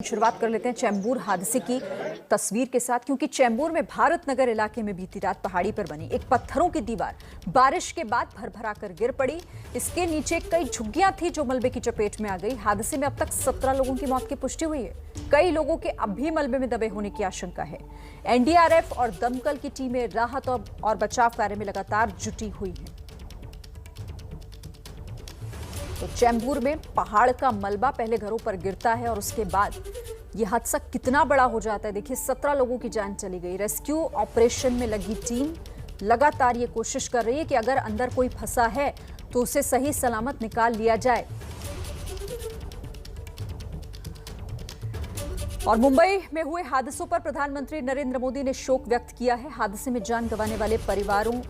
शुरुआत कर लेते हैं चैम्बूर हादसे की तस्वीर के साथ, क्योंकि चैम्बूर में भारत नगर इलाके में बीती रात पहाड़ी पर बनी एक पत्थरों की दीवार बारिश के बाद भरभरा कर गिर पड़ी। इसके नीचे कई झुग्गियां थी जो मलबे की चपेट में आ गई। हादसे में अब तक 17 लोगों की मौत की पुष्टि हुई है। कई लोगों के अब भी मलबे में दबे होने की आशंका है। एनडीआरएफ और दमकल की टीमें राहत और बचाव कार्य में लगातार जुटी हुई है। तो चैम्बूर में पहाड़ का मलबा पहले घरों पर गिरता है और उसके बाद यह हादसा कितना बड़ा हो जाता है। देखिए, 17 लोगों की जान चली गई। रेस्क्यू ऑपरेशन में लगी टीम लगातार ये कोशिश कर रही है कि अगर अंदर कोई फंसा है तो उसे सही सलामत निकाल लिया जाए। और मुंबई में हुए हादसों पर प्रधानमंत्री नरेंद्र मोदी ने शोक व्यक्त किया है। हादसे में जान गंवाने वाले परिवारों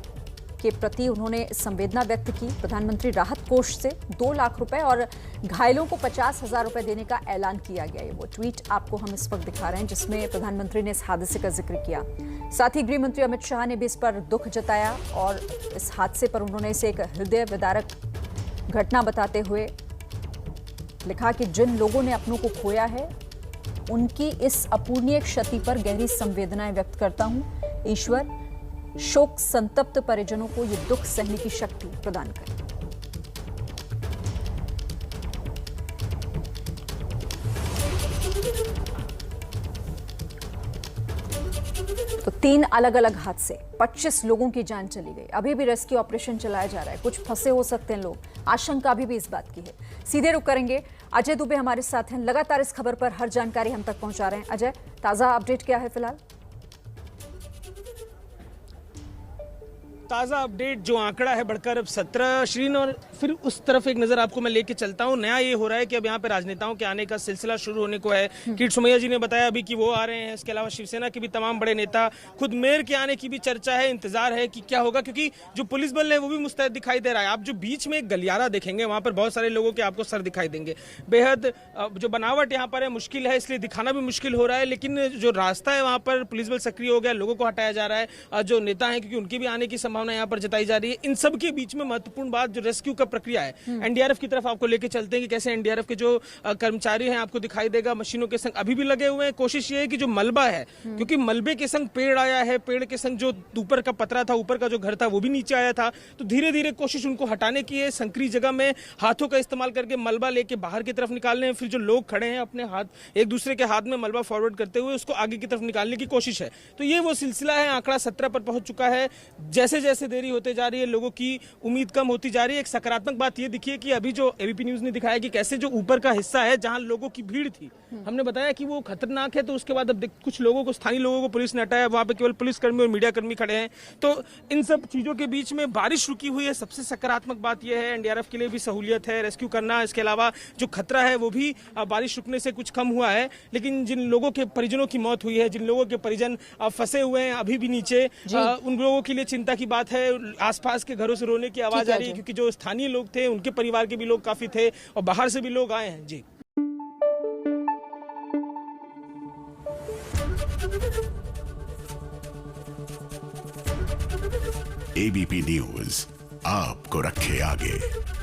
के प्रति उन्होंने संवेदना व्यक्त की। प्रधानमंत्री राहत कोष से 2 लाख रुपए और घायलों को 50,000 रुपए देने का ऐलान किया गया है। वो ट्वीट आपको हम इस वक्त दिखा रहे हैं जिसमें प्रधानमंत्री ने इस हादसे का जिक्र किया। साथ ही गृह मंत्री अमित शाह ने भी इस पर दुख जताया और इस हादसे पर उन्होंने इसे एक हृदय विदारक घटना बताते हुए लिखा कि जिन लोगों ने अपनों को खोया है उनकी इस अपूरणीय क्षति पर गहरी संवेदनाएं व्यक्त करता हूं। ईश्वर शोक संतप्त परिजनों को ये दुख सहने की शक्ति प्रदान करे। तो 3 अलग अलग हादसे, 25 लोगों की जान चली गई। अभी भी रेस्क्यू ऑपरेशन चलाया जा रहा है। कुछ फंसे हो सकते हैं लोग, आशंका अभी भी इस बात की है। सीधे रुक करेंगे, अजय दुबे हमारे साथ हैं। लगातार इस खबर पर हर जानकारी हम तक पहुंचा रहे हैं। अजय, ताजा अपडेट क्या है फिलहाल? ताज़ा अपडेट जो आंकड़ा है बढ़कर अब 17 श्रीन, और फिर उस तरफ एक नज़र आपको मैं लेके चलता हूं। नया ये हो रहा है कि अब यहाँ पे राजनेताओं के आने का सिलसिला शुरू होने को है। किट सोमैया जी ने बताया अभी कि वो आ रहे हैं। इसके अलावा शिवसेना के भी तमाम बड़े नेता, खुद मेयर के आने की भी चर्चा है। इंतजार है कि क्या होगा, क्योंकि जो पुलिस बल है वो भी मुस्तैद दिखाई दे रहा है। आप जो बीच में एक गलियारा देखेंगे वहाँ पर बहुत सारे लोगों के आपको सर दिखाई देंगे। बेहद जो बनावट यहाँ पर है मुश्किल है, इसलिए दिखाना भी मुश्किल हो रहा है। लेकिन जो रास्ता है वहाँ पर पुलिस बल सक्रिय हो गया, लोगों को हटाया जा रहा है। जो नेता है क्योंकि उनके भी आने की संभावना यहाँ पर जताई जा रही है। इन सब के बीच में महत्वपूर्ण बात जो रेस्क्यू का प्रक्रिया है, एनडीआरएफ की तरफ आपको लेके चलते हैं कि कैसे एनडीआरएफ के जो कर्मचारी हैं आपको दिखाई देगा मशीनों के संग अभी भी लगे हुए हैं। कोशिश ये है कि जो मलबा है, क्योंकि मलबे के संग पेड़ आया है, पेड़ के संग जो ऊपर का पतरा था, ऊपर का जो घर था वो भी नीचे आया था, तो धीरे धीरे कोशिश उनको हटाने की है। संकरी जगह में हाथों का इस्तेमाल करके मलबा लेके बाहर की तरफ निकालने हैं। फिर जो लोग खड़े हैं अपने हाथ एक दूसरे के हाथ में मलबा फॉरवर्ड करते हुए उसको आगे की तरफ निकालने की कोशिश है। तो ये वो सिलसिला है। आंकड़ा 17 पर पहुंच चुका है। जैसे जैसे देरी होते जा रही है लोगों की उम्मीद कम होती जा रही है। एक सकारात्मक बात ये दिखी है कि अभी जो एबीपी न्यूज ने दिखाया कि कैसे जो ऊपर का हिस्सा है जहां लोगों की भीड़ थी, हमने बताया कि वो खतरनाक है। तो उसके बाद अब कुछ लोगों को, स्थानीय लोगों को पुलिस ने हटाया। वहां पे केवल पुलिसकर्मी और मीडिया कर्मी खड़े हैं। तो इन सब चीजों के बीच में बारिश रुकी हुई है। सबसे सकारात्मक बात यह है एनडीआरएफ के लिए भी सहूलियत है रेस्क्यू करना। इसके अलावा जो खतरा है वो भी बारिश रुकने से कुछ कम हुआ है। लेकिन जिन लोगों के परिजनों की मौत हुई है, जिन लोगों के परिजन फंसे हुए हैं अभी भी नीचे, उन लोगों के लिए चिंता की बात है। आसपास के घरों से रोने की आवाज आ रही है, क्योंकि जो स्थानीय लोग थे उनके परिवार के भी लोग काफी थे और बाहर से भी लोग आए हैं। जी, एबीपी न्यूज आपको रखे आगे।